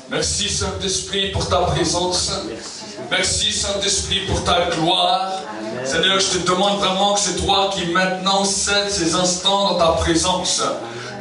Merci Saint-Esprit pour ta présence. Merci Saint-Esprit pour ta gloire. Seigneur, je te demande vraiment que c'est toi qui maintenant cèdes ces instants dans ta présence.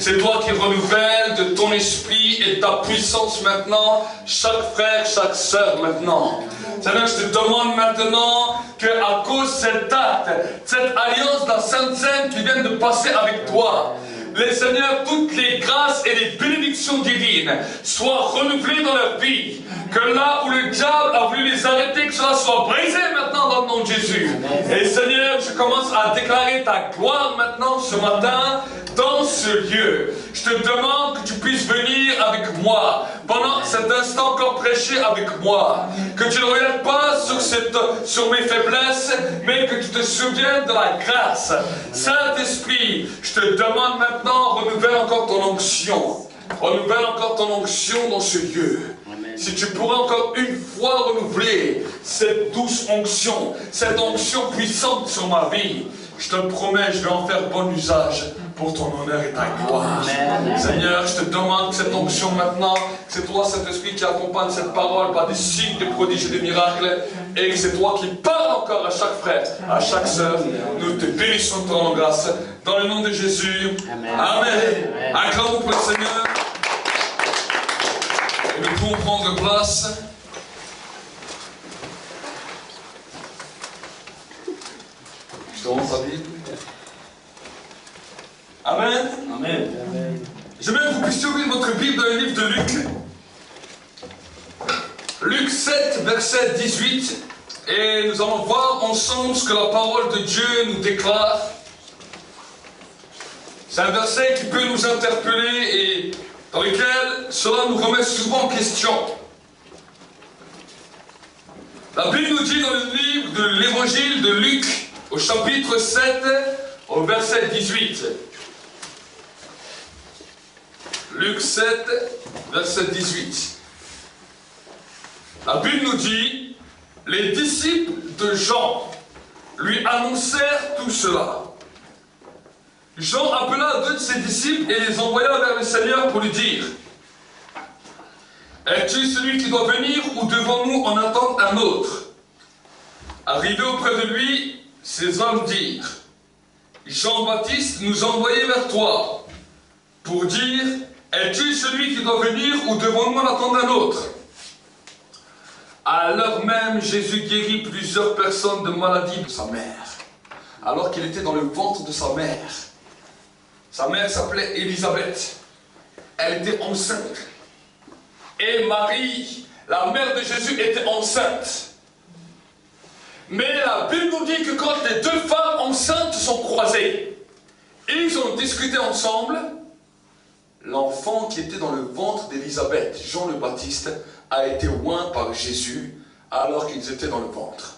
C'est toi qui renouvelles de ton esprit et de ta puissance maintenant chaque frère, chaque sœur maintenant. Seigneur, je te demande maintenant qu'à cause de cet acte, cette alliance de la Sainte Seine qui vient de passer avec toi, les Seigneurs, toutes les grâces et les bénédictions divines soient renouvelées dans leur vie. Que là où le diable a voulu les arrêter, que cela soit brisé maintenant dans le nom de Jésus. Et Seigneur, je commence à déclarer ta gloire maintenant ce matin dans ce lieu. Je te demande que tu puisses venir avec moi pendant cet instant encore prêcher avec moi. Que tu ne regardes pas sur mes faiblesses, mais que tu te souviennes de la grâce. Saint-Esprit, je te demande maintenant, renouvelle encore ton onction. Renouvelle encore ton onction dans ce lieu. Si tu pourrais encore une fois renouveler cette douce onction, cette onction puissante sur ma vie, je te promets, je vais en faire bon usage pour ton honneur et ta gloire. Amen. Seigneur, je te demande que cette onction maintenant, c'est toi, Saint-Esprit, qui accompagne cette parole par des signes, des prodiges et des miracles, et que c'est toi qui parles encore à chaque frère, à chaque sœur. Nous te bénissons de ton grâce, dans le nom de Jésus. Amen. Amen. Acclamons pour le Seigneur. Et nous pouvons prendre place. Je te rends ta Bible. Amen. Amen. J'aimerais que vous puissiez ouvrir votre Bible dans le livre de Luc. Luc 7, verset 18. Et nous allons voir ensemble ce que la parole de Dieu nous déclare. C'est un verset qui peut nous interpeller et dans lequel cela nous remet souvent en question. La Bible nous dit dans le livre de l'évangile de Luc, au chapitre 7, au verset 18. Luc 7, verset 18. La Bible nous dit, les disciples de Jean lui annoncèrent tout cela. Jean appela deux de ses disciples et les envoya vers le Seigneur pour lui dire, « Es-tu celui qui doit venir ou devons-nous en attendre un autre ?» Arrivés auprès de lui, ces hommes dirent, « Jean-Baptiste nous a envoyés vers toi pour dire, « Es-tu celui qui doit venir ou devons-nous en attendre un autre ?» À l'heure même, Jésus guérit plusieurs personnes de maladie de sa mère, alors qu'il était dans le ventre de sa mère. Sa mère s'appelait Élisabeth. Elle était enceinte. Et Marie, la mère de Jésus, était enceinte. Mais la Bible nous dit que quand les deux femmes enceintes se sont croisées, ils ont discuté ensemble, l'enfant qui était dans le ventre d'Élisabeth, Jean le Baptiste, a été oint par Jésus alors qu'ils étaient dans le ventre.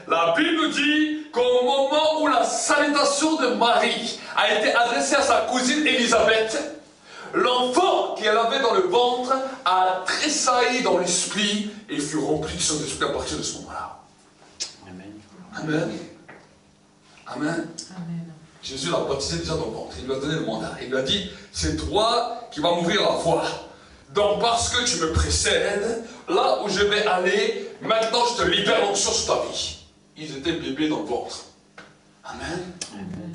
La Bible nous dit qu'au moment où la salutation de Marie a été adressée à sa cousine Élisabeth, l'enfant qu'elle avait dans le ventre a tressailli dans l'esprit et fut rempli du Saint-Esprit à partir de ce moment-là. Amen. Amen. Amen. Amen. Jésus l'a baptisé déjà dans le ventre. Il lui a donné le mandat. Il lui a dit, c'est toi qui vas m'ouvrir la voie. Donc parce que tu me précèdes, là où je vais aller, maintenant je te libère l'onction sur ta vie. Ils étaient bébés dans le ventre. Amen. Amen.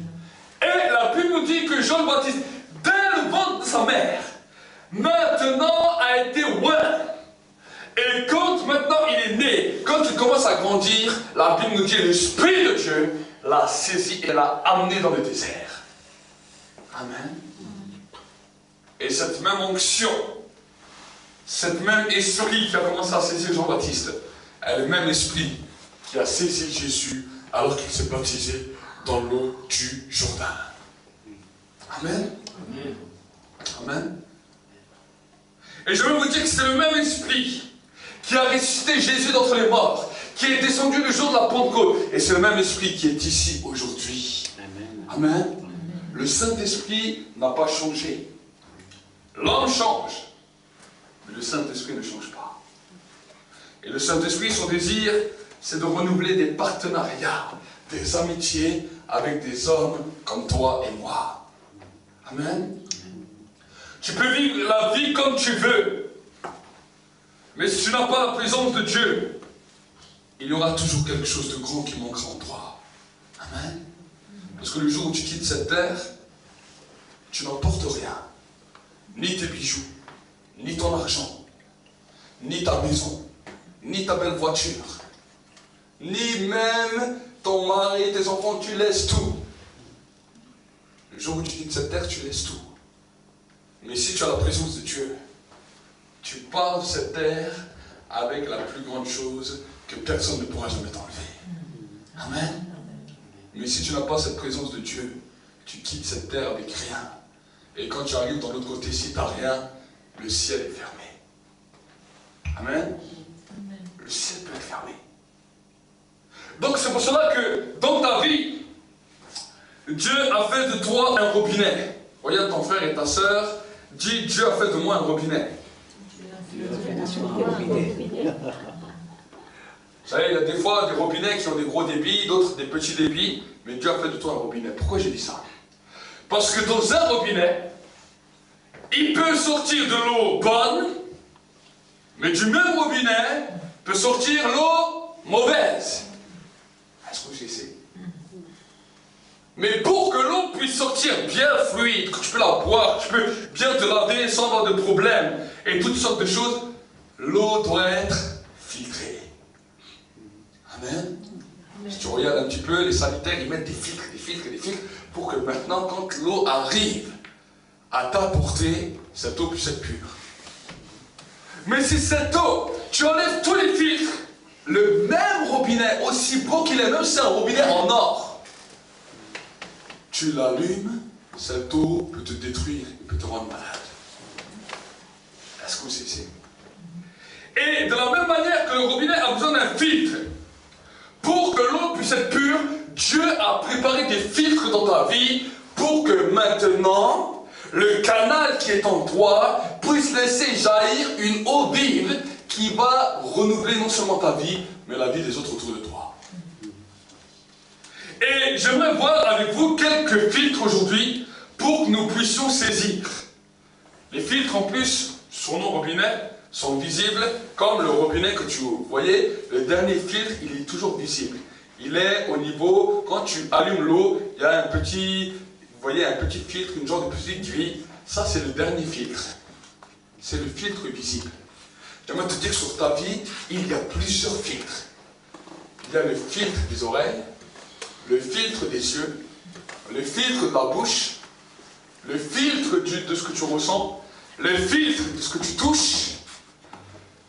Et la Bible nous dit que Jean le Baptiste, dès le ventre de sa mère, maintenant a été oint. Et quand maintenant il est né, quand il commence à grandir, la Bible nous dit l'Esprit de Dieu l'a saisi et l'a amené dans le désert. Amen. Et cette même onction, cet même esprit qui a commencé à saisir Jean-Baptiste, est le même esprit qui a saisi Jésus alors qu'il s'est baptisé dans l'eau du Jourdain. Amen. Amen. Amen. Et je veux vous dire que c'est le même esprit qui a ressuscité Jésus d'entre les morts, qui est descendu le jour de la Pentecôte. Et c'est le même esprit qui est ici aujourd'hui. Amen. Amen. Amen. Le Saint-Esprit n'a pas changé. L'homme change, mais le Saint-Esprit ne change pas. Et le Saint-Esprit, son désir, c'est de renouveler des partenariats, des amitiés avec des hommes comme toi et moi. Amen. Tu peux vivre la vie comme tu veux. Mais si tu n'as pas la présence de Dieu, il y aura toujours quelque chose de grand qui manquera en toi. Amen. Parce que le jour où tu quittes cette terre, tu n'emportes rien. Ni tes bijoux, ni ton argent, ni ta maison, ni ta belle voiture, ni même ton mari, tes enfants, tu laisses tout. Le jour où tu quittes cette terre, tu laisses tout. Mais si tu as la présence de Dieu, tu pars de cette terre avec la plus grande chose que personne ne pourra jamais t'enlever. Amen. Mais si tu n'as pas cette présence de Dieu, tu quittes cette terre avec rien. Et quand tu arrives dans l'autre côté, si tu n'as rien, le ciel est fermé. Amen. Le ciel peut être fermé. Donc c'est pour cela que dans ta vie, Dieu a fait de toi un robinet. Regarde ton frère et ta sœur, dis Dieu a fait de moi un robinet. Vous savez, il y a des fois des robinets qui ont des gros débits, d'autres des petits débits, mais Dieu a fait de toi un robinet. Pourquoi j'ai dit ça? Parce que dans un robinet, il peut sortir de l'eau bonne, mais du même robinet peut sortir l'eau mauvaise. Est-ce que vous savez? Mais pour que l'eau puisse sortir bien fluide, que tu peux la boire, tu peux bien te laver sans avoir de problème, et toutes sortes de choses, l'eau doit être filtrée. Amen. Si tu regardes un petit peu, les sanitaires, ils mettent des filtres, pour que maintenant, quand l'eau arrive à ta portée, cette eau puisse être pure. Mais si cette eau, tu enlèves tous les filtres, le même robinet, aussi beau qu'il est, même si c'est un robinet en or, tu l'allumes, cette eau peut te détruire et peut te rendre malade. Est-ce que vous savez? Et de la même manière que le robinet a besoin d'un filtre, pour que l'eau puisse être pure, Dieu a préparé des filtres dans ta vie pour que maintenant, le canal qui est en toi puisse laisser jaillir une eau vive qui va renouveler non seulement ta vie, mais la vie des autres autour de toi. Et j'aimerais voir avec vous quelques filtres aujourd'hui pour que nous puissions saisir. Les filtres en plus, sur nos robinets, sont visibles comme le robinet que tu voyez. Le dernier filtre, il est toujours visible. Il est au niveau, quand tu allumes l'eau, il y a un petit, vous voyez, un petit filtre, une genre de petite grille. Ça, c'est le dernier filtre. C'est le filtre visible. J'aimerais te dire que sur ta vie, il y a plusieurs filtres. Il y a le filtre des oreilles, le filtre des yeux, le filtre de la bouche, le filtre de ce que tu ressens, le filtre de ce que tu touches,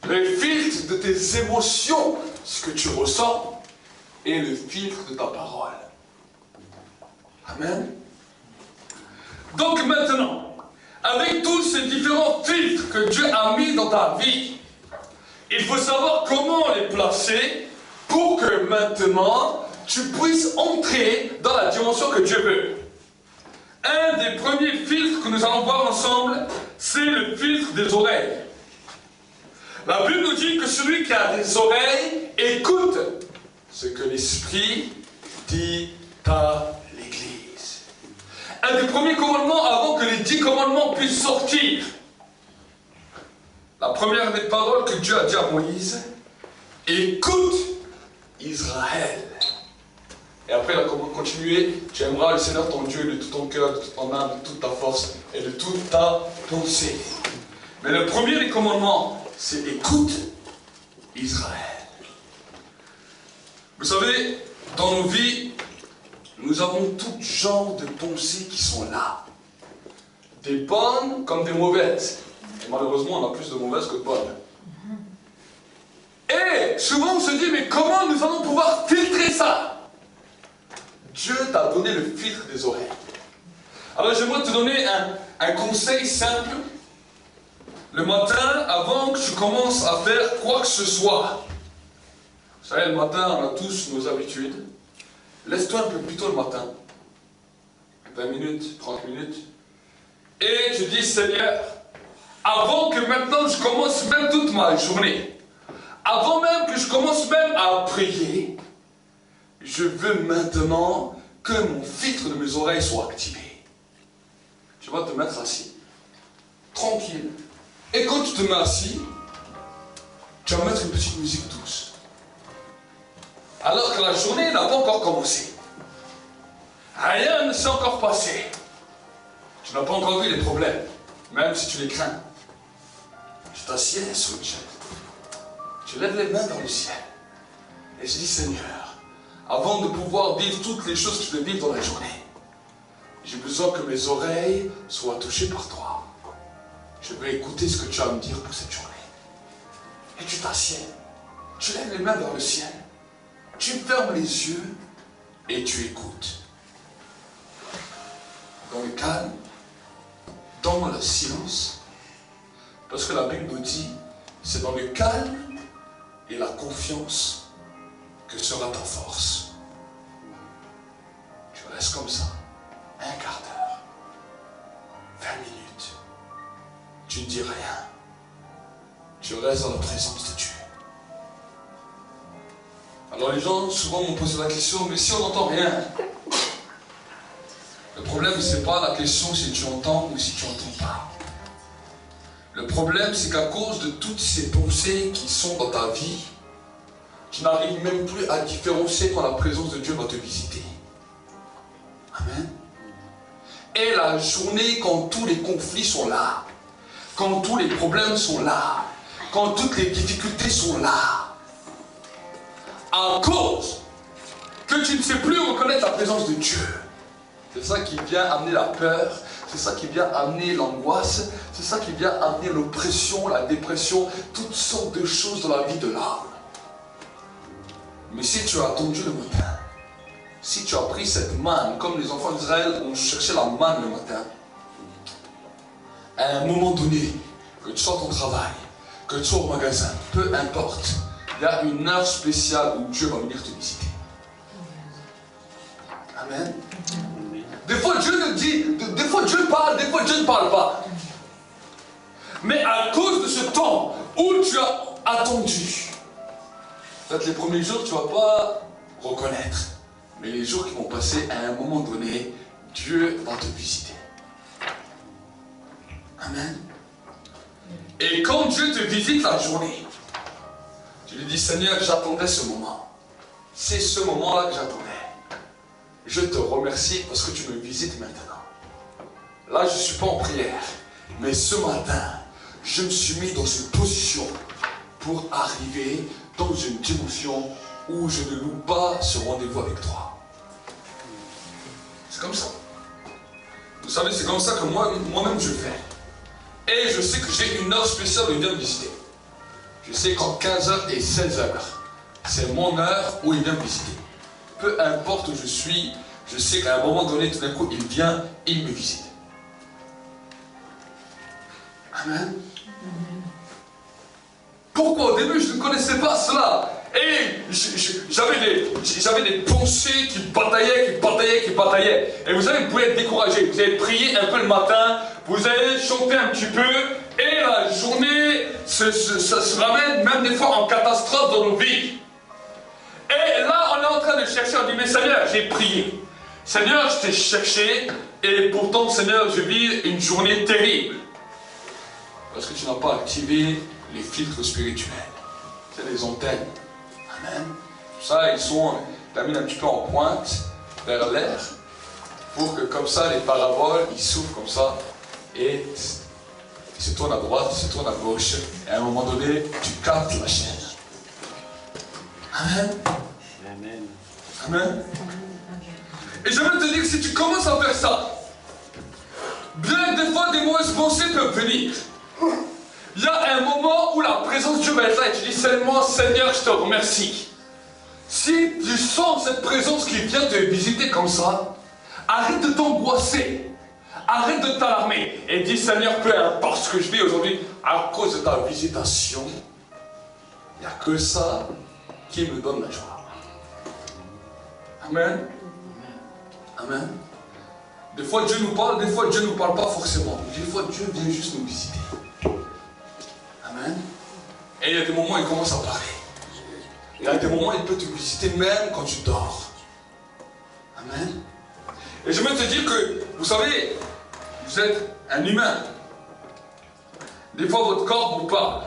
le filtre de tes émotions, ce que tu ressens, et le filtre de ta parole. Amen. Donc maintenant, avec tous ces différents filtres que Dieu a mis dans ta vie, il faut savoir comment les placer pour que maintenant, tu puisses entrer dans la dimension que Dieu veut. Un des premiers filtres que nous allons voir ensemble, c'est le filtre des oreilles. La Bible nous dit que celui qui a des oreilles écoute ce que l'Esprit dit à l'Église. Un des premiers commandements, avant que les 10 commandements puissent sortir, la première des paroles que Dieu a dit à Moïse, écoute Israël. Et après, il a continué, tu aimeras le Seigneur ton Dieu de tout ton cœur, de toute ton âme, de toute ta force et de toute ta pensée. Mais le premier des commandements, c'est écoute Israël. Vous savez, dans nos vies, nous avons tout genre de pensées qui sont là. Des bonnes comme des mauvaises. Et malheureusement, on a plus de mauvaises que de bonnes. Et souvent on se dit, mais comment nous allons pouvoir filtrer ça? Dieu t'a donné le filtre des oreilles. Alors j'aimerais te donner un conseil simple. Le matin, avant que tu commences à faire quoi que ce soit, vous savez, le matin, on a tous nos habitudes. Laisse-toi un peu plus tôt le matin. 20 minutes, 30 minutes. Et tu dis, Seigneur, avant que maintenant je commence même toute ma journée, avant même que je commence même à prier, je veux maintenant que mon filtre de mes oreilles soit activé. Tu vas te mettre assis, tranquille. Et quand tu te mets assis, Tu vas mettre une petite musique douce. Alors que la journée n'a pas encore commencé. Rien ne s'est encore passé. Tu n'as pas encore vu les problèmes, même si tu les crains. Tu t'assieds sur une chaise. Tu lèves les mains vers le ciel. Et je dis, Seigneur, avant de pouvoir vivre toutes les choses que je vais vivre dans la journée, j'ai besoin que mes oreilles soient touchées par toi. Je veux écouter ce que tu as à me dire pour cette journée. Et tu t'assieds. Tu lèves les mains vers le ciel. Tu fermes les yeux et tu écoutes. Dans le calme, dans le silence. Parce que la Bible nous dit, c'est dans le calme et la confiance que sera ta force. Tu restes comme ça, un quart d'heure, 20 minutes. Tu ne dis rien. Tu restes dans la présence de Dieu. Alors les gens souvent m'ont posé la question, mais si on n'entend rien? Le problème, ce n'est pas la question si tu entends ou si tu n'entends pas. Le problème, c'est qu'à cause de toutes ces pensées qui sont dans ta vie, tu n'arrives même plus à différencier quand la présence de Dieu va te visiter. Amen. Et la journée, quand tous les conflits sont là, quand tous les problèmes sont là, quand toutes les difficultés sont là, à cause que tu ne sais plus reconnaître la présence de Dieu, c'est ça qui vient amener la peur, c'est ça qui vient amener l'angoisse, c'est ça qui vient amener l'oppression, la dépression, toutes sortes de choses dans la vie de l'âme. Mais si tu as attendu le matin, si tu as pris cette manne, comme les enfants d'Israël ont cherché la manne le matin, à un moment donné, que tu sois au travail, que tu sois au magasin, peu importe, il y a une heure spéciale où Dieu va venir te visiter. Amen. Des fois Dieu nous dit, des fois Dieu parle, des fois Dieu ne parle pas. Mais à cause de ce temps où tu as attendu, peut-être les premiers jours tu ne vas pas reconnaître. Mais les jours qui vont passer, à un moment donné, Dieu va te visiter. Amen. Et quand Dieu te visite la journée, tu lui dis, Seigneur, j'attendais ce moment. C'est ce moment-là que j'attendais. Je te remercie parce que tu me visites maintenant. Là, je ne suis pas en prière. Mais ce matin, je me suis mis dans une position pour arriver dans une dimension où je ne loue pas ce rendez-vous avec toi. C'est comme ça. Vous savez, c'est comme ça que moi-même je fais. Et je sais que j'ai une heure spéciale où il vient me visiter. Je sais qu'en 15h et 16h, c'est mon heure où il vient me visiter. Peu importe où je suis, je sais qu'à un moment donné, tout d'un coup, il vient, il me visite. Amen. Pourquoi au début, je ne connaissais pas cela? Et j'avais des pensées qui bataillaient. Et vous savez, vous pouvez être découragé. Vous allez prier un peu le matin, vous allez chanter un petit peu, et la journée ça se ramène même des fois en catastrophe dans nos vies. Et là, on est en train de chercher, on dit, mais Seigneur, j'ai prié. Seigneur, je t'ai cherché, et pourtant, Seigneur, je vis une journée terrible. Parce que tu n'as pas activé les filtres spirituels. C'est les antennes. Amen. Tout ça, ils terminent un petit peu en pointe vers l'air, pour que comme ça, les paraboles, ils s'ouvrent comme ça, et ils se tournent à droite, ils se tournent à gauche, et à un moment donné, tu captes la chaîne. Amen. Amen. Amen. Et je veux te dire que si tu commences à faire ça, bien que des fois des mauvaises pensées peuvent venir, il y a un moment où la présence de Dieu va être là et tu dis seulement, Seigneur, je te remercie. Si tu sens cette présence qui vient te visiter comme ça, arrête de t'angoisser, arrête de t'alarmer et dis, Seigneur, peu importe ce que je vis aujourd'hui, à cause de ta visitation, il n'y a que ça qui me donne la joie. Amen. Amen. Des fois Dieu nous parle, des fois Dieu ne nous parle pas forcément. Des fois Dieu vient juste nous visiter. Amen. Et il y a des moments où il commence à parler. Il y a des moments où il peut te visiter même quand tu dors. Amen. Et je veux te dire que, vous savez, vous êtes un humain. Des fois votre corps vous parle.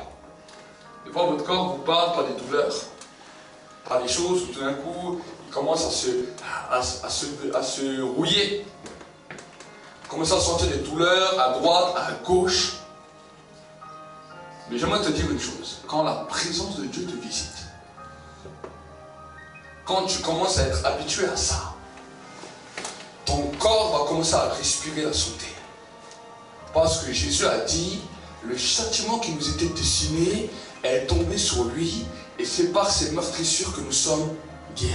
Des fois, votre corps vous parle par des douleurs, par des choses où tout d'un coup, il commence à se rouiller. Vous commencez à sentir des douleurs à droite, à gauche. Mais j'aimerais te dire une chose. Quand la présence de Dieu te visite, quand tu commences à être habitué à ça, ton corps va commencer à respirer la santé. Parce que Jésus a dit, le châtiment qui nous était destiné est tombé sur lui, et c'est par ses meurtrissures que nous sommes guéris.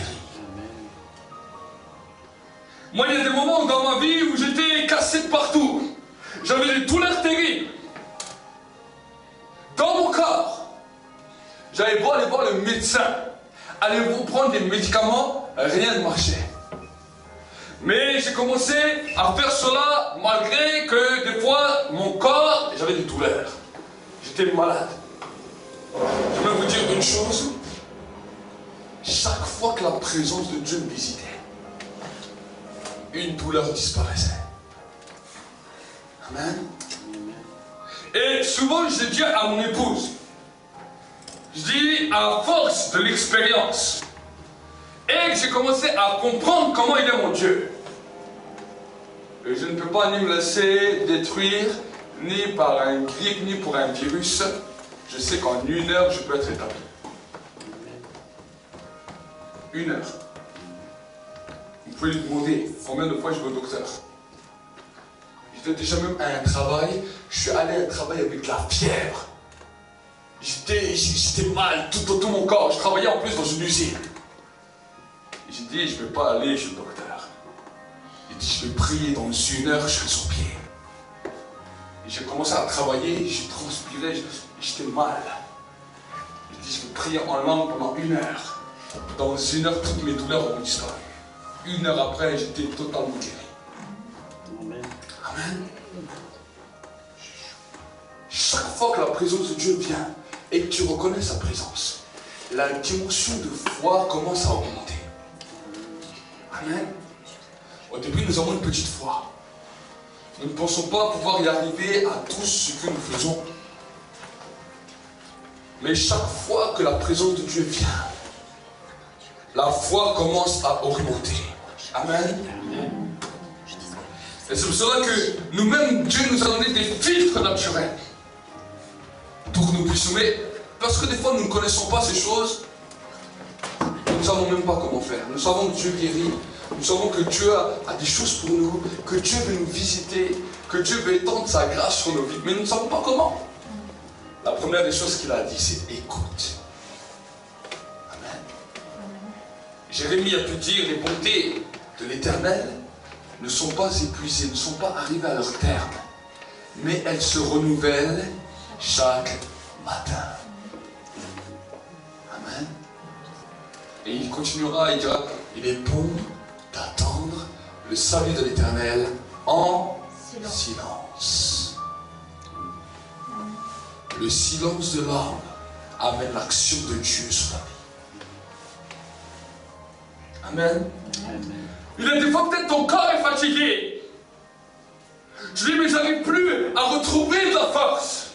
Moi, il y a des moments dans ma vie où j'étais cassé de partout. J'avais des douleurs terribles. Dans mon corps. J'avais beau aller voir le médecin, aller vous prendre des médicaments, rien ne marchait. Mais j'ai commencé à faire cela malgré que des fois, mon corps, j'avais des douleurs. J'étais malade. Je vais vous dire une chose. Chaque fois que la présence de Dieu me visitait, une douleur disparaissait. Amen. Et souvent, je dis à mon épouse, je dis à force de l'expérience, et que j'ai commencé à comprendre comment il est mon Dieu. Et je ne peux pas ni me laisser détruire, ni par un grippe, ni pour un virus. Je sais qu'en 1 heure, je peux être établi. 1 heure. Vous pouvez lui demander combien de fois je vais au docteur. J'étais déjà même à un travail, je suis allé à un travail avec la fièvre. J'étais mal, tout mon corps. Je travaillais en plus dans une usine. J'ai dit, je ne vais pas aller chez le docteur. J'ai dit, je vais prier dans 1 heure, je serai sur pied. Et j'ai commencé à travailler, j'ai transpiré, j'étais mal. J'ai dit, je vais prier en langue pendant 1 heure. Dans 1 heure, toutes mes douleurs ont disparu. 1 heure après, j'étais totalement guéri. Amen. Amen. Chaque fois que la présence de Dieu vient et que tu reconnais sa présence, la dimension de foi commence à augmenter. Amen. Au début, nous avons une petite foi. Nous ne pensons pas pouvoir y arriver à tout ce que nous faisons. Mais chaque fois que la présence de Dieu vient, la foi commence à augmenter. Amen. Et c'est pour cela que nous-mêmes, Dieu nous a donné des filtres naturels pour que nous puissions. Mais parce que des fois, nous ne connaissons pas ces choses, nous ne savons même pas comment faire. Nous savons que Dieu guérit. Nous savons que Dieu a des choses pour nous, que Dieu veut nous visiter, que Dieu veut étendre sa grâce sur nos vies. Mais nous ne savons pas comment. La première des choses qu'il a dit, c'est écoute. Amen. Jérémie a pu dire, les bontés de l'Éternel ne sont pas épuisées, ne sont pas arrivées à leur terme, mais elles se renouvellent chaque matin. Amen. Et il continuera, il dira, il est bon d'attendre le salut de l'Éternel en silence. Le silence de l'homme amène l'action de Dieu sur la vie. Amen. Amen. Il y a des fois peut-être ton corps est fatigué. Je dis mais j'arrive plus à retrouver de la force.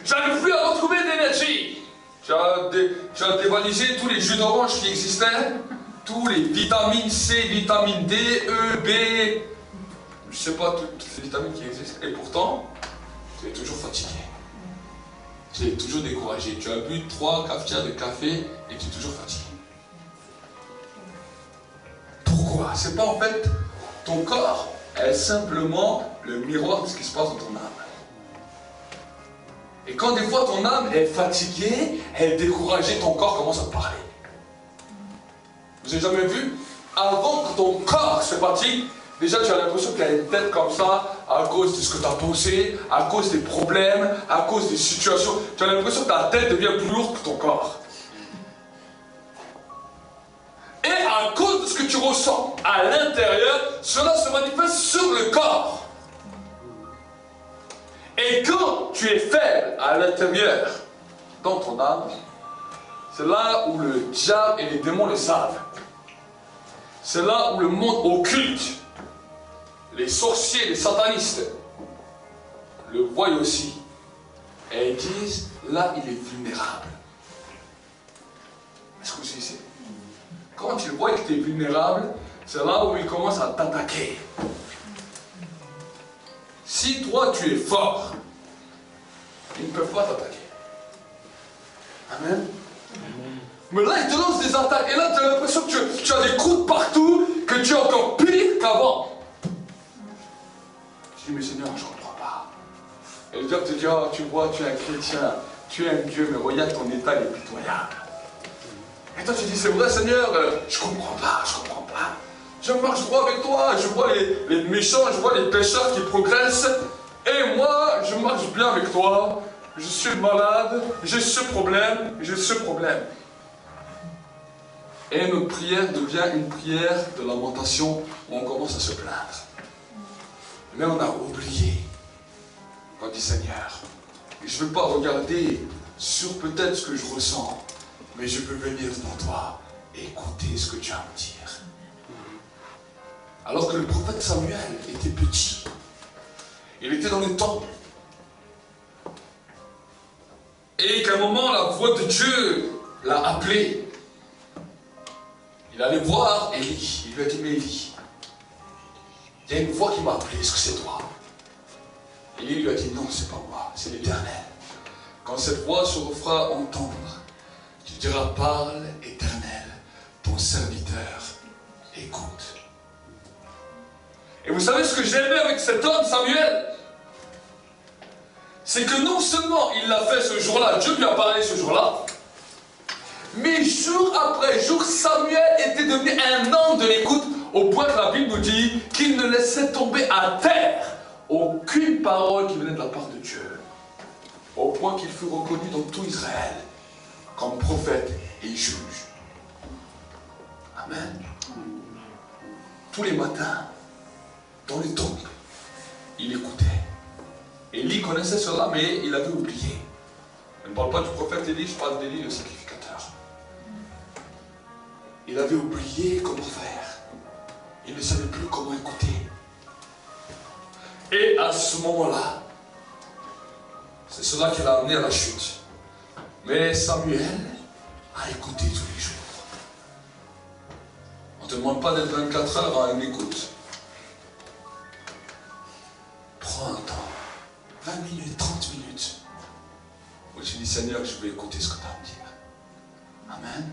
J'arrive plus à retrouver de l'énergie. Tu as dévalisé tous les jus d'orange qui existaient, tous les vitamines C, vitamines D, E, B, je ne sais pas toutes les vitamines qui existent. Et pourtant, tu es toujours fatigué. Tu es toujours découragé. Tu as bu 3 cafetières de café et tu es toujours fatigué. Pourquoi? C'est pas en fait ton corps est simplement le miroir de ce qui se passe dans ton âme. Et quand des fois ton âme est fatiguée, elle est découragée, ton corps commence à te parler. Vous avez jamais vu? Avant que ton corps se fatigue, déjà tu as l'impression qu'il y a une tête comme ça, à cause de ce que tu as posé, à cause des problèmes, à cause des situations. Tu as l'impression que ta tête devient plus lourde que ton corps. Et à cause de ce que tu ressens à l'intérieur, cela se manifeste sur le corps. Et quand tu es faible à l'intérieur, dans ton âme, c'est là où le diable et les démons le savent. C'est là où le monde occulte, les sorciers, les satanistes, le voient aussi. Et ils disent, là il est vulnérable. Est-ce que vous savez? Quand il voit que tu es vulnérable, c'est là où il commence à t'attaquer. Si toi tu es fort, ils ne peuvent pas t'attaquer. Amen. Mais là, il te lance des attaques. Et là, tu as l'impression que tu as des croûtes partout, que tu es encore pire qu'avant. Je dis, mais Seigneur, je ne comprends pas. Et le diable te dit, oh, tu vois, tu es un chrétien, tu es un Dieu, mais regarde ton état, il est pitoyable. Et toi, tu dis, c'est vrai, Seigneur, je ne comprends pas, je ne comprends pas. Je marche droit avec toi, je vois les méchants, je vois les pécheurs qui progressent. Et moi, je marche bien avec toi. Je suis malade, j'ai ce problème, j'ai ce problème. Et notre prière devient une prière de lamentation où on commence à se plaindre. Mais on a oublié. On dit, Seigneur, je ne veux pas regarder sur peut-être ce que je ressens, mais je peux venir devant toi et écouter ce que tu as à me dire. Alors que le prophète Samuel était petit, il était dans le temple. Et qu'à un moment, la voix de Dieu l'a appelé. Il allait voir Élie. Il lui a dit, mais Élie, il y a une voix qui m'a appelé, est-ce que c'est toi? Élie lui a dit, non, c'est pas moi, c'est l'Éternel. Quand cette voix se refera entendre, tu diras, parle, Éternel, ton serviteur écoute. Et vous savez ce que j'aimais avec cet homme, Samuel? C'est que non seulement il l'a fait ce jour-là, Dieu lui a parlé ce jour-là, mais jour après jour, Samuel était devenu un homme de l'écoute, au point que la Bible nous dit qu'il ne laissait tomber à terre aucune parole qui venait de la part de Dieu, au point qu'il fut reconnu dans tout Israël comme prophète et juge. Amen. Tous les matins, dans le temple, il écoutait. Élie connaissait cela, mais il avait oublié. Je ne parle pas du prophète Élie, je parle d'Élie, le sacrificateur. Il avait oublié comment faire. Il ne savait plus comment écouter. Et à ce moment-là, c'est cela qui l'a amené à la chute. Mais Samuel a écouté tous les jours. On ne te demande pas d'être 24 heures à une écoute. Prends un temps. 20 minutes, 30 minutes. Où tu dis, Seigneur, je vais écouter ce que tu as à me dire. Amen.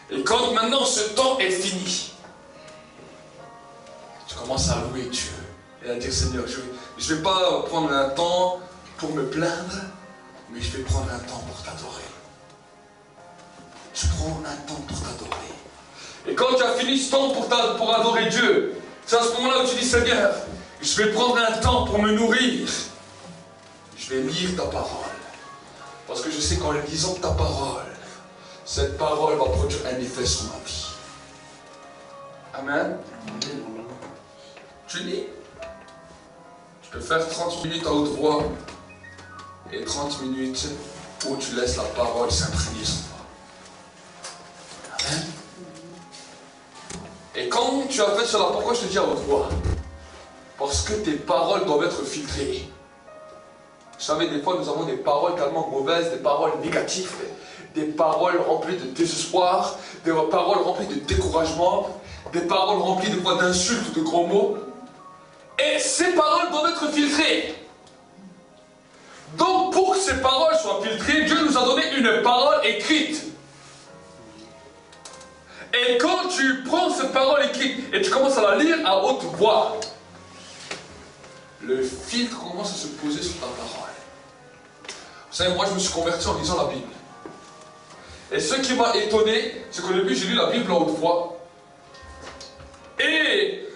Et quand maintenant ce temps est fini, tu commences à louer Dieu et à dire, Seigneur, je ne vais pas prendre un temps pour me plaindre, mais je vais prendre un temps pour t'adorer. Je prends un temps pour t'adorer. Et quand tu as fini ce temps pour adorer Dieu, c'est à ce moment-là où tu dis, Seigneur, je vais prendre un temps pour me nourrir. Je vais lire ta parole. Parce que je sais qu'en lisant ta parole, cette parole va produire un effet sur ma vie. Amen. Tu lis. Tu peux faire 30 minutes à haute voix et 30 minutes où tu laisses la parole s'imprégner sur toi. Amen. Et quand tu as fait cela, pourquoi je te dis à haute voix? Parce que tes paroles doivent être filtrées. Vous savez, des fois, nous avons des paroles tellement mauvaises, des paroles négatives, des paroles remplies de désespoir, des paroles remplies de découragement, des paroles remplies de fois d'insultes, de gros mots. Et ces paroles doivent être filtrées. Donc, pour que ces paroles soient filtrées, Dieu nous a donné une parole écrite. Et quand tu prends cette parole écrite et tu commences à la lire à haute voix, le filtre commence à se poser sur ta parole. Vous savez, moi je me suis converti en lisant la Bible. Et ce qui m'a étonné, c'est qu'au début j'ai lu la Bible à haute voix. Et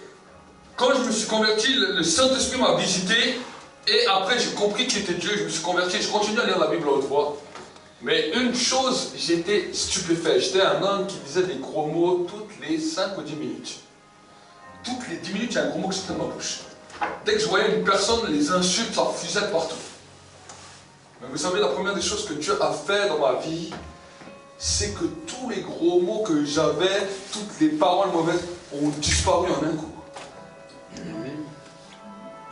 quand je me suis converti, le Saint-Esprit m'a visité. Et après j'ai compris qu'il était Dieu, je me suis converti, je continue à lire la Bible à haute voix. Mais une chose, j'étais stupéfait. J'étais un homme qui disait des gros mots toutes les 5 ou 10 minutes. Toutes les 10 minutes, il y a un gros mot qui sortait de ma bouche. Dès que je voyais une personne, les insultes, ça fusait partout. Mais vous savez, la première des choses que Dieu a fait dans ma vie, c'est que tous les gros mots que j'avais, toutes les paroles mauvaises, ont disparu en un coup.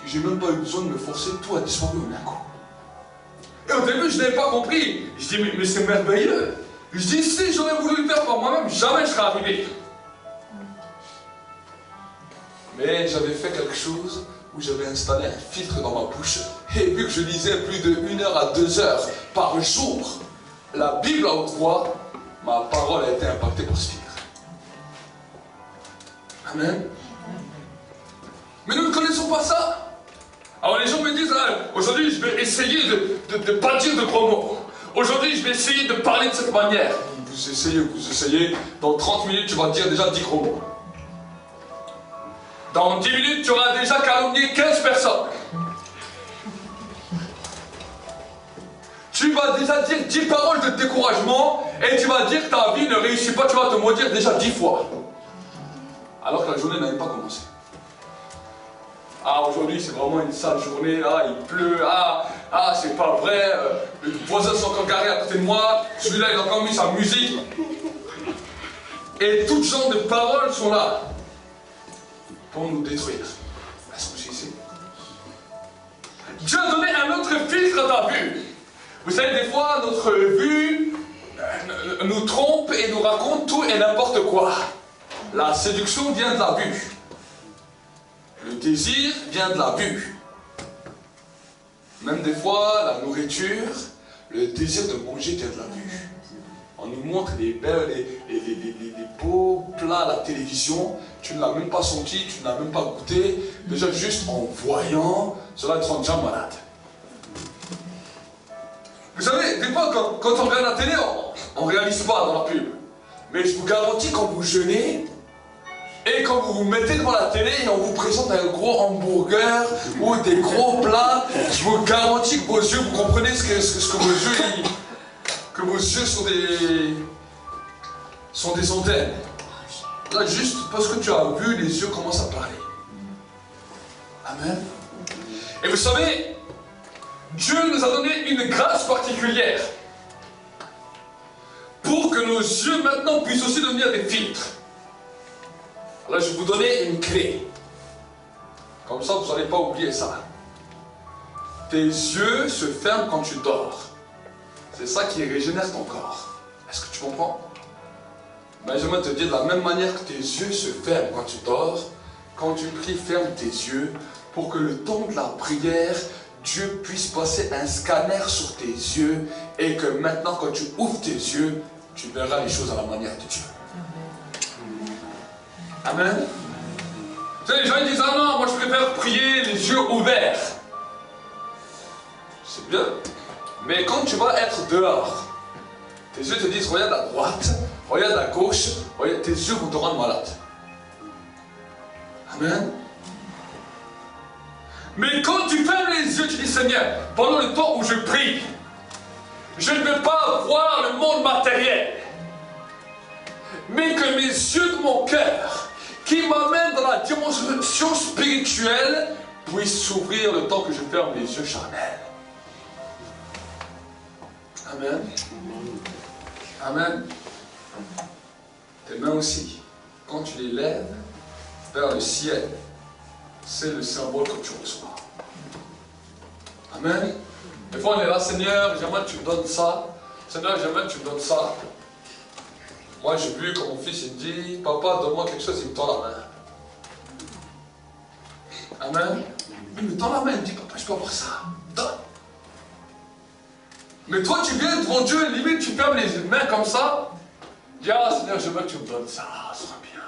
J'ai même pas eu besoin de me forcer, tout a disparu en un coup. Et au début, je n'avais pas compris. Je dis, mais c'est merveilleux. Je dis, si j'aurais voulu le faire par moi-même, jamais je serais arrivé. Mais j'avais fait quelque chose où j'avais installé un filtre dans ma bouche. Et vu que je lisais plus de 1 heure à 2 heures par jour la Bible à haute voix, ma parole a été impactée par ce filtre. Amen. Mais nous ne connaissons pas ça. Alors les gens me disent, ah, aujourd'hui je vais essayer de ne pas dire de gros mots. Aujourd'hui je vais essayer de parler de cette manière. Vous essayez, dans 30 minutes tu vas dire déjà 10 gros mots. Dans 10 minutes tu auras déjà calomnié 15 personnes. Tu vas déjà dire 10 paroles de découragement et tu vas dire que ta vie ne réussit pas, tu vas te maudire déjà 10 fois. Alors que la journée n'a même pas commencé. Ah, aujourd'hui c'est vraiment une sale journée, ah, il pleut, ah, c'est pas vrai, les voisins sont encore garés à côté de moi, celui-là il a encore mis sa musique. Et tout genre de paroles sont là pour nous détruire. Est-ce que vous ici? Dieu a donné un autre filtre à ta vue. Vous savez, des fois, notre vue nous trompe et nous raconte tout et n'importe quoi. La séduction vient de la vue. Le désir vient de la vue. Même des fois, la nourriture, le désir de manger vient de la vue. On nous montre les beaux plats à la télévision, tu ne l'as même pas senti, tu ne l'as même pas goûté. Déjà, juste en voyant, cela te rend déjà malade. Vous savez, des fois, quand on regarde la télé, on ne réalise pas dans la pub. Mais je vous garantis, quand vous jeûnez, et quand vous vous mettez devant la télé et on vous présente un gros hamburger ou des gros plats, je vous garantis que vos yeux, vous comprenez ce que vos yeux, que vos yeux sont des antennes. Là, juste parce que tu as vu, les yeux commencent à parler. Amen. Et vous savez, Dieu nous a donné une grâce particulière pour que nos yeux maintenant puissent aussi devenir des filtres. Là, je vais vous donner une clé. Comme ça, vous n'allez pas oublier ça. Tes yeux se ferment quand tu dors. C'est ça qui régénère ton corps. Est-ce que tu comprends? Mais j'aimerais te dire de la même manière que tes yeux se ferment quand tu dors, quand tu pries, ferme tes yeux pour que le temps de la prière, Dieu puisse passer un scanner sur tes yeux et que maintenant, quand tu ouvres tes yeux, tu verras les choses à la manière de Dieu. Amen. Tu sais, les gens ils disent, ah non, moi je préfère prier les yeux ouverts. C'est bien. Mais quand tu vas être dehors, tes yeux te disent, regarde à droite, regarde à gauche, regarde, tes yeux vont te rendre malade. Amen. Mais quand tu fermes les yeux, tu dis, Seigneur, pendant le temps où je prie, je ne veux pas voir le monde matériel, mais que mes yeux de mon cœur, qui m'amène dans la dimension spirituelle, puisse s'ouvrir le temps que je ferme les yeux charnels. Amen. Amen. Tes mains aussi, quand tu les lèves vers le ciel, c'est le symbole que tu reçois. Amen. Des fois on est là, Seigneur, j'aimerais que tu me donnes ça. Seigneur, j'aimerais que tu me donnes ça. Moi, j'ai vu quand mon fils il me dit, papa, donne-moi quelque chose, il me tend la main. Amen. Il me tend la main, il me dit, papa, je peux avoir ça. Donne. Mais toi, tu viens devant Dieu, limite, tu fermes les mains comme ça. Dis, ah, Seigneur, je veux que tu me donnes ça, ça sera bien.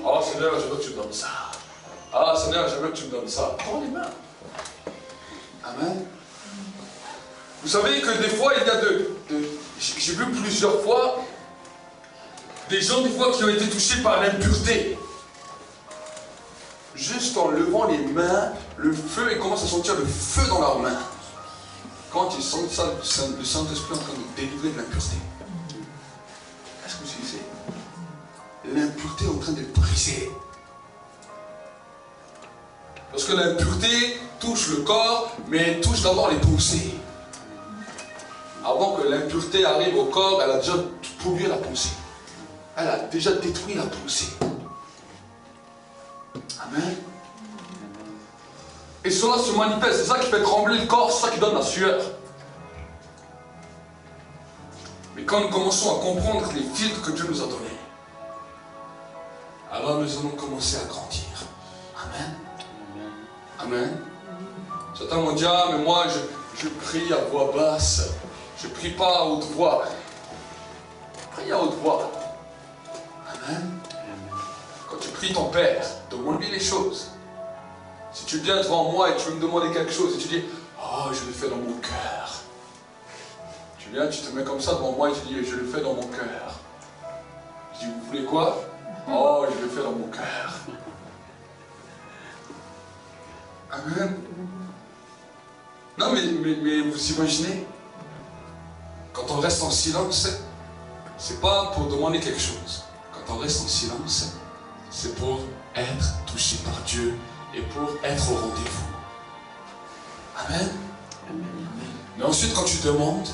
Ah, Seigneur, je veux que tu me donnes ça. Ah, Seigneur, je veux que tu me donnes ça. Tends les mains. Amen. Vous savez que des fois, il y a j'ai vu plusieurs fois des gens, des fois, qui ont été touchés par l'impureté. Juste en levant les mains, le feu, ils commencent à sentir le feu dans leurs mains. Quand ils sentent ça, le Saint-Esprit est en train de délivrer de l'impureté. Est-ce que vous savez? L'impureté est en train de briser. Parce que l'impureté touche le corps, mais touche d'abord les pensées. Avant que l'impureté arrive au corps, elle a déjà pollué la pensée. Elle a déjà détruit la pensée. Amen. Et cela se manifeste, c'est ça qui fait trembler le corps, c'est ça qui donne la sueur. quand nous commençons à comprendre les filtres que Dieu nous a donnés, alors nous allons commencer à grandir. Amen. Amen. Certains m'ont dit, ah mais moi je prie à voix basse, je ne prie pas à haute voix. Prie à haute voix. Amen. Quand tu pries ton Père, demande-lui les choses. Si tu viens devant moi et tu veux me demander quelque chose et tu dis, oh je le fais dans mon cœur. Tu viens, tu te mets comme ça devant moi et tu dis, je le fais dans mon cœur. Je dis, vous voulez quoi? Oh, je le fais dans mon cœur. Amen. Non, mais vous imaginez, quand on reste en silence, c'est pas pour demander quelque chose. Quand on reste en silence, c'est pour être touché par Dieu et pour être au rendez-vous. Amen. Mais ensuite, quand tu demandes,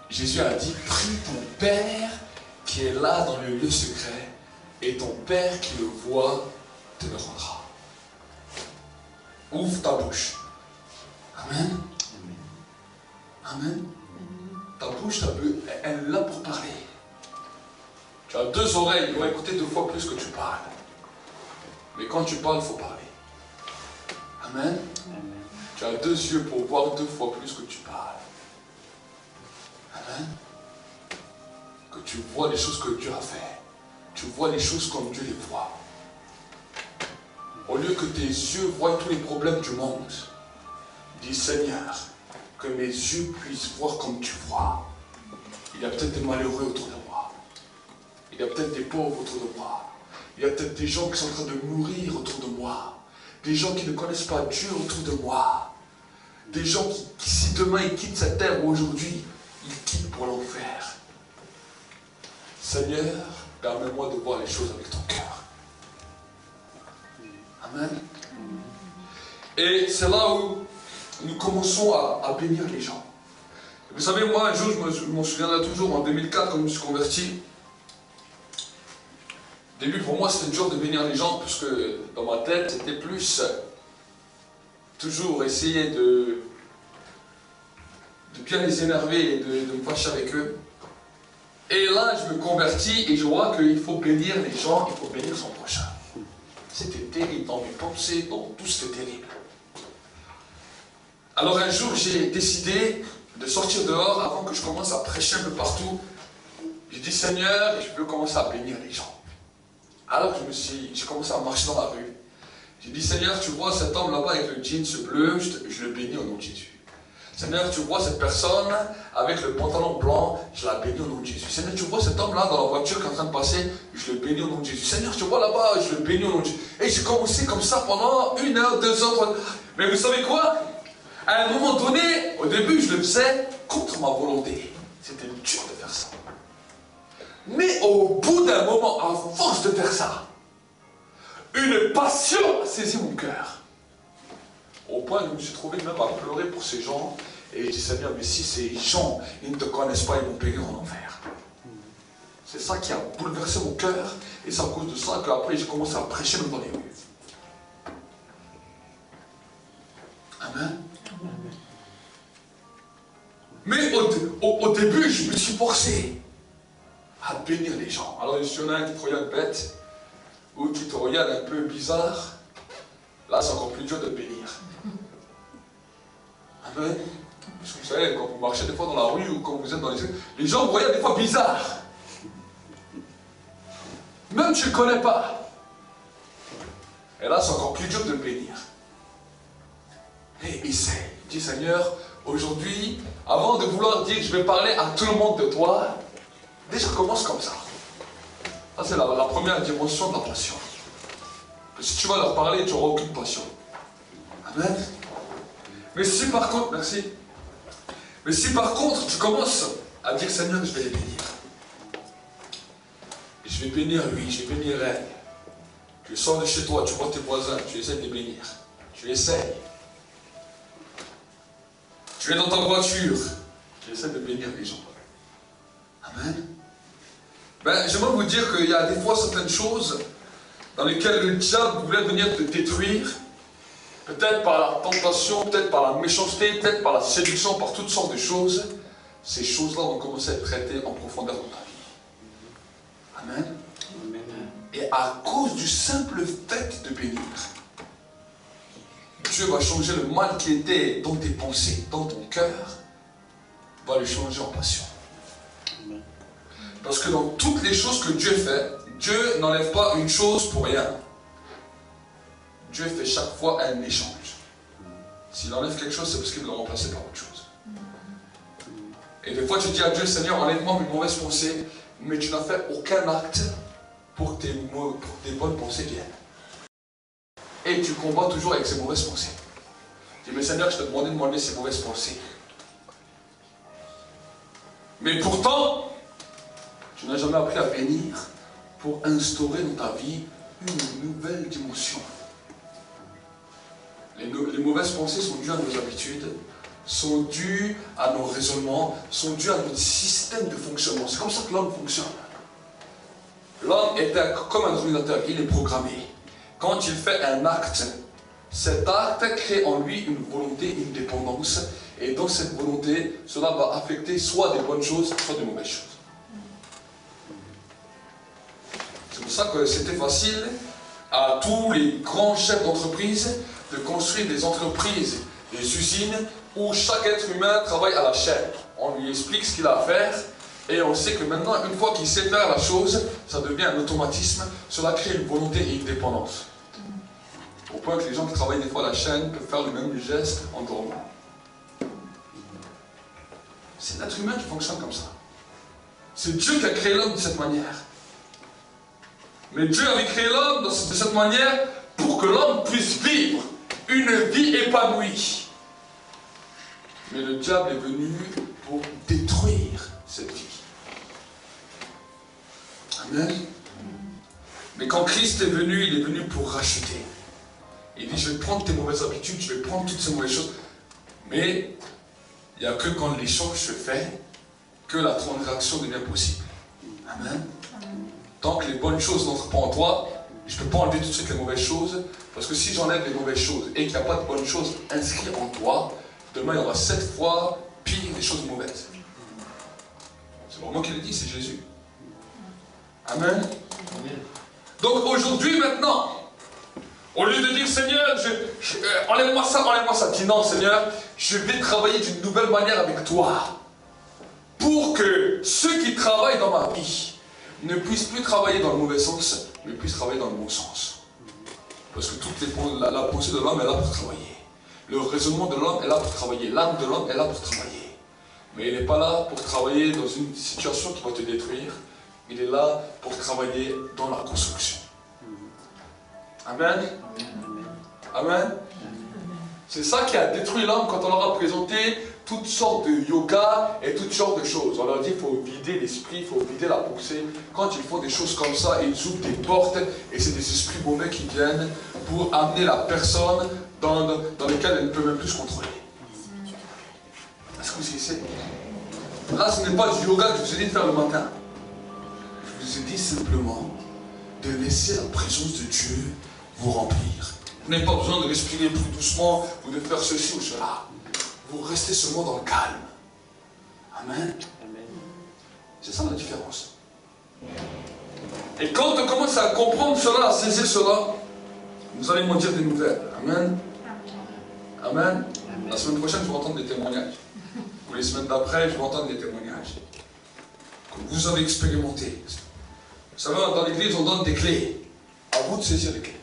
Jésus a dit, prie ton Père qui est là dans le lieu secret, et ton Père qui le voit te le rendra. Ouvre ta bouche. Amen. Amen. Ta bouche, elle est là pour parler. Tu as deux oreilles, ils vont écouter 2 fois plus que tu parles. Mais quand tu parles, il faut parler. Amen. Tu as 2 yeux pour voir 2 fois plus que tu parles. Amen. Que tu vois les choses que Dieu a fait. Tu vois les choses comme Dieu les voit. Au lieu que tes yeux voient tous les problèmes du monde, dis Seigneur, que mes yeux puissent voir comme tu vois. Il y a peut-être des malheureux autour de moi. Il y a peut-être des pauvres autour de moi. Il y a peut-être des gens qui sont en train de mourir autour de moi. Des gens qui ne connaissent pas Dieu autour de moi. Des gens qui si demain ils quittent cette terre ou aujourd'hui, ils quittent pour l'enfer. Seigneur, permets-moi de voir les choses avec ton cœur. Amen. Et c'est là où nous commençons à bénir les gens. Vous savez, moi, un jour, je m'en souviendrai toujours, en 2004, quand je me suis converti. Au début, pour moi, c'était dur de bénir les gens, parce que dans ma tête, c'était plus toujours essayer de bien les énerver et de me fâcher avec eux. Et là, je me convertis et je vois qu'il faut bénir les gens, il faut bénir son prochain. C'était terrible, dans mes pensées, dans tout, c'était terrible. Alors un jour, j'ai décidé de sortir dehors avant que je commence à prêcher un peu partout. J'ai dit, Seigneur, je veux commencer à bénir les gens. Alors j'ai commencé à marcher dans la rue. J'ai dit, Seigneur, tu vois cet homme là-bas avec le jeans bleu, je le bénis au nom de Jésus. Seigneur, tu vois cette personne avec le pantalon blanc, je la bénis au nom de Jésus. Seigneur, tu vois cet homme-là dans la voiture qui est en train de passer, je le bénis au nom de Jésus. Seigneur, tu vois là-bas, je le bénis au nom de Jésus. Et j'ai commencé comme ça pendant 1 heure, 2 heures, 3 heures. Mais vous savez quoi? À un moment donné, au début, je le faisais contre ma volonté. C'était dur de faire ça. Mais au bout d'un moment, à force de faire ça, une passion a saisi mon cœur. Au point que je me suis trouvé même à pleurer pour ces gens. Et je dis, Seigneur, mais si ces gens, ils ne te connaissent pas, ils vont périr en enfer. C'est ça qui a bouleversé mon cœur. Et c'est à cause de ça qu'après, j'ai commencé à prêcher même dans les rues. Amen. Mais au début, je me suis forcé à bénir les gens. Alors, il y en a un qui te regarde bête, ou qui te regarde un peu bizarre. Là, c'est encore plus dur de bénir. Amen. Parce que vous savez, quand vous marchez des fois dans la rue ou quand vous êtes dans les gens vous regardent des fois bizarre. Même tu ne connais pas. Et là, c'est encore plus dur de bénir. Et essaye. Dis, Seigneur, aujourd'hui, avant de vouloir dire, je vais parler à tout le monde de toi, déjà commence comme ça. Ça, c'est la première dimension de la passion. Si tu vas leur parler, tu n'auras aucune passion. Amen. Mais si par contre, merci. Mais si par contre, tu commences à dire, Seigneur, je vais les bénir. Je vais bénir lui, je vais bénir elle. Tu sors de chez toi, tu vois tes voisins, tu essaies de les bénir. Tu essaies. Tu es dans ta voiture, tu essaies de bénir les gens. Amen. Ben, j'aimerais vous dire qu'il y a des fois certaines choses dans lesquelles le diable voulait venir te détruire. Peut-être par la tentation, peut-être par la méchanceté, peut-être par la séduction, par toutes sortes de choses. ces choses-là vont commencer à être traitées en profondeur dans ta vie. Amen. Et à cause du simple fait de bénir, Dieu va changer le mal qui était dans tes pensées, dans ton cœur, va le changer en passion. Parce que dans toutes les choses que Dieu fait, Dieu n'enlève pas une chose pour rien. Dieu fait chaque fois un échange. S'il enlève quelque chose, c'est parce qu'il veut le remplacer par autre chose. Et des fois tu dis à Dieu, Seigneur, enlève-moi mes mauvaises pensées, mais tu n'as fait aucun acte pour que tes bonnes pensées viennent. Et tu combats toujours avec ces mauvaises pensées. Tu dis, mais Seigneur, je t'ai demandé de m'enlever ces mauvaises pensées. Mais pourtant, tu n'as jamais appris à bénir pour instaurer dans ta vie une nouvelle dimension. Les mauvaises pensées sont dues à nos habitudes, sont dues à nos raisonnements, sont dues à notre système de fonctionnement. C'est comme ça que l'homme fonctionne. L'homme est comme un ordinateur, il est programmé. Quand il fait un acte, cet acte crée en lui une volonté, une dépendance. Et dans cette volonté, cela va affecter soit des bonnes choses, soit des mauvaises choses. C'est pour ça que c'était facile à tous les grands chefs d'entreprise de construire des entreprises, des usines où chaque être humain travaille à la chaîne. On lui explique ce qu'il a à faire et on sait que maintenant, une fois qu'il sait faire la chose, ça devient un automatisme. Cela crée une volonté et une dépendance. Au point que les gens qui travaillent des fois à la chaîne peuvent faire le même geste en dormant. C'est l'être humain qui fonctionne comme ça. C'est Dieu qui a créé l'homme de cette manière. Mais Dieu avait créé l'homme de cette manière pour que l'homme puisse vivre une vie épanouie. Mais le diable est venu pour détruire cette vie. Amen. Mais quand Christ est venu, il est venu pour racheter. Il dit, je vais prendre tes mauvaises habitudes, je vais prendre toutes ces mauvaises choses. Mais il n'y a que quand l'échange se fait que la transaction devient possible. Amen. Tant que les bonnes choses n'entrent pas en toi, je ne peux pas enlever tout de suite les mauvaises choses. Parce que si j'enlève les mauvaises choses et qu'il n'y a pas de bonnes choses inscrites en toi, demain il y aura 7 fois pire des choses mauvaises. C'est pas moi qui le dis, c'est Jésus. Amen. Donc aujourd'hui, maintenant, au lieu de dire Seigneur, enlève-moi ça, dis non Seigneur, je vais travailler d'une nouvelle manière avec toi. Pour que ceux qui travaillent dans ma vie ne puissent plus travailler dans le mauvais sens, mais puissent travailler dans le bon sens. Parce que la pensée de l'homme est là pour travailler. Le raisonnement de l'homme est là pour travailler. L'âme de l'homme est là pour travailler. Mais il n'est pas là pour travailler dans une situation qui va te détruire. Il est là pour travailler dans la construction. Amen. Amen. C'est ça qui a détruit l'homme quand on leur a présenté toutes sortes de yoga et toutes sortes de choses. On leur dit qu'il faut vider l'esprit, il faut vider la pensée. Quand ils font des choses comme ça, ils ouvrent des portes et c'est des esprits mauvais qui viennent pour amener la personne dans lesquelles elle ne peut même plus se contrôler. Est-ce que vous savez? Là, ce n'est pas du yoga que je vous ai dit de faire le matin. Je vous ai dit simplement de laisser la présence de Dieu vous remplir. Vous n'avez pas besoin de respirer plus doucement ou de faire ceci ou cela. Vous restez seulement dans le calme. Amen. C'est ça la différence. Et quand on commence à comprendre cela, à saisir cela, vous allez m'en dire des nouvelles. Amen. Amen. La semaine prochaine, je vais entendre des témoignages. Ou les semaines d'après, je vais entendre des témoignages. Que vous avez expérimenté. Vous savez, dans l'église, on donne des clés. À vous de saisir les clés.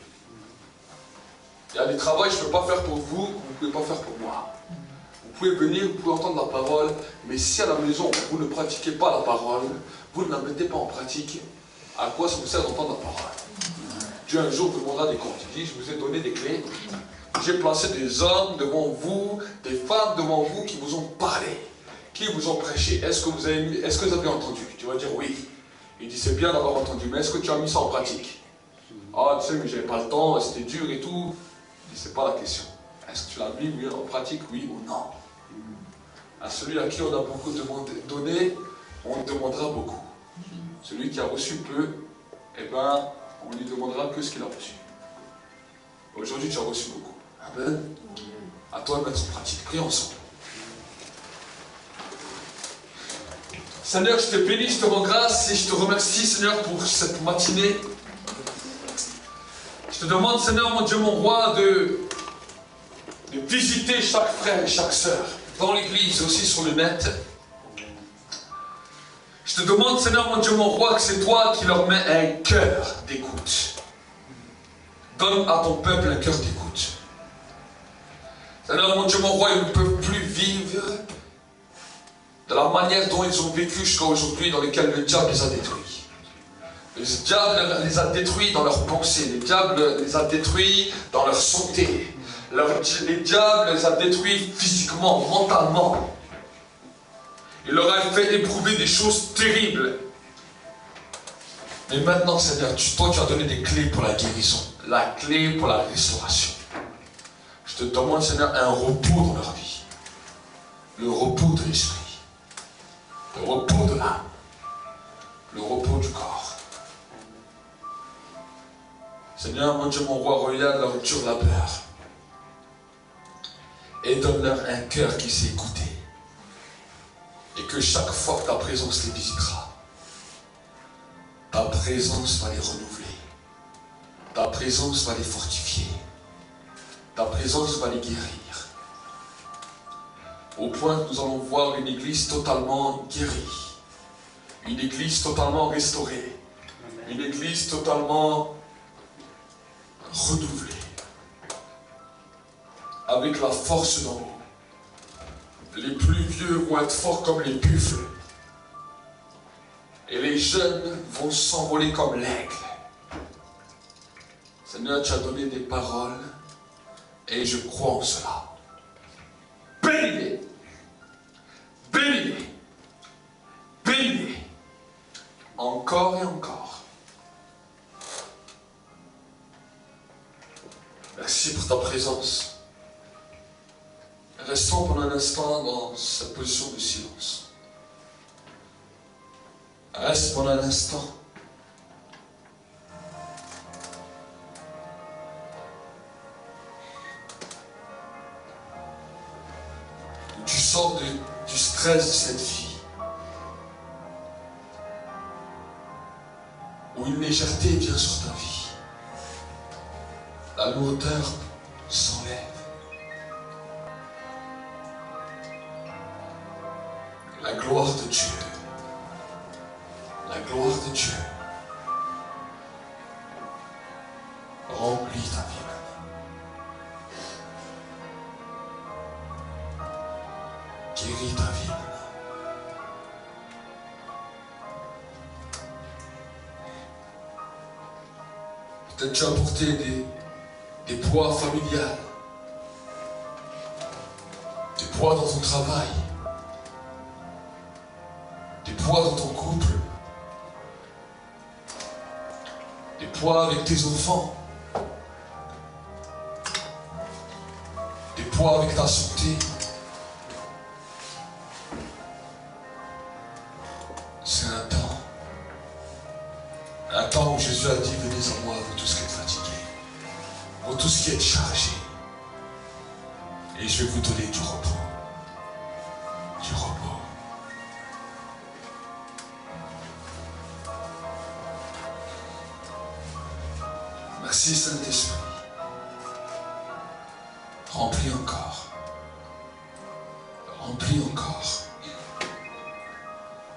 Il y a des travaux que je ne peux pas faire pour vous, que vous ne pouvez pas faire pour moi. Vous pouvez venir, vous pouvez entendre la parole, mais si à la maison, vous ne pratiquez pas la parole, vous ne la mettez pas en pratique, à quoi ça vous sert d'entendre la parole? Dieu un jour vous demandera des comptes. Il dit, je vous ai donné des clés, j'ai placé des hommes devant vous, des femmes devant vous qui vous ont parlé, qui vous ont prêché. Est-ce que vous avez entendu? Tu vas dire oui. Il dit, c'est bien d'avoir entendu, mais est-ce que tu as mis ça en pratique? Ah, tu sais, mais j'avais pas le temps, c'était dur et tout. Il dit, c'est pas la question. Est-ce que tu l'as mis en pratique, oui ou non? À celui à qui on a beaucoup donné, on demandera beaucoup. Celui qui a reçu peu, eh ben, on lui demandera que ce qu'il a reçu. Aujourd'hui, tu as reçu beaucoup. Amen. À toi de mettre en pratique. Prions ensemble. Seigneur, je te bénis, je te rends grâce et je te remercie, Seigneur, pour cette matinée. Je te demande, Seigneur, mon Dieu, mon roi, de visiter chaque frère et chaque sœur, dans l'église, aussi sur le net. Je te demande, Seigneur, mon Dieu, mon roi, que c'est toi qui leur mets un cœur d'écoute. Donne à ton peuple un cœur d'écoute. Seigneur, mon Dieu, mon roi, ils ne peuvent plus vivre de la manière dont ils ont vécu jusqu'à aujourd'hui, dans lesquelles le diable les a détruits. Le diable les a détruits dans leurs pensées, le diable les a détruits dans leur santé, le diable les a détruits physiquement, mentalement. Il leur a fait éprouver des choses terribles. Mais maintenant, Seigneur, toi tu as donné des clés pour la guérison, la clé pour la restauration. Je te demande, Seigneur, un repos dans leur vie. Le repos de l'esprit. Le repos de l'âme. Le repos du corps. Seigneur, mon Dieu, mon roi, regarde leur dur labeur. Et donne-leur un cœur qui sait écouter. Et que chaque fois que ta présence les visitera, ta présence va les renouveler. Ta présence va les fortifier. Ta présence va les guérir. Au point que nous allons voir une église totalement guérie. Une église totalement restaurée. Une église totalement renouvelée. Avec la force d'en haut. Les plus vieux vont être forts comme les buffles. Et les jeunes vont s'envoler comme l'aigle. Seigneur, tu as donné des paroles. Et je crois en cela. Bénis-les. Bénis-les. Bénis-les. Encore et encore. Merci pour ta présence. Restons pendant un instant dans cette position de silence. Reste pendant un instant. Tu sors du stress de cette vie. Où une légèreté vient sur ta vie. La lourdeur s'enlève. La gloire de Dieu. La gloire de Dieu remplit ta vie maintenant. Guéris ta vie maintenant. Peut-être tu as porté des poids familiales, des poids dans ton travail, des poids dans ton couple, des poids avec tes enfants, des poids avec ta santé. C'est un temps où Jésus a dit, venez à moi, vous tous qui êtes fatigués, vous tous qui êtes chargés, et je vais vous donner du repos. Du repos. Merci Saint-Esprit. Remplis encore. Remplis encore.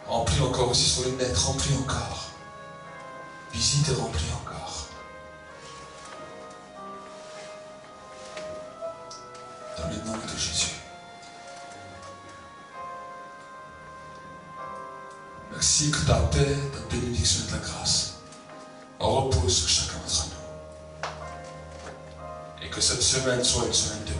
Remplis encore aussi sur le net. Remplis encore. Visite et remplis encore. Dans le nom de Jésus. Merci que ta paix, ta bénédiction et ta grâce repose sur chacun d'entre nous. Et que cette semaine soit une semaine de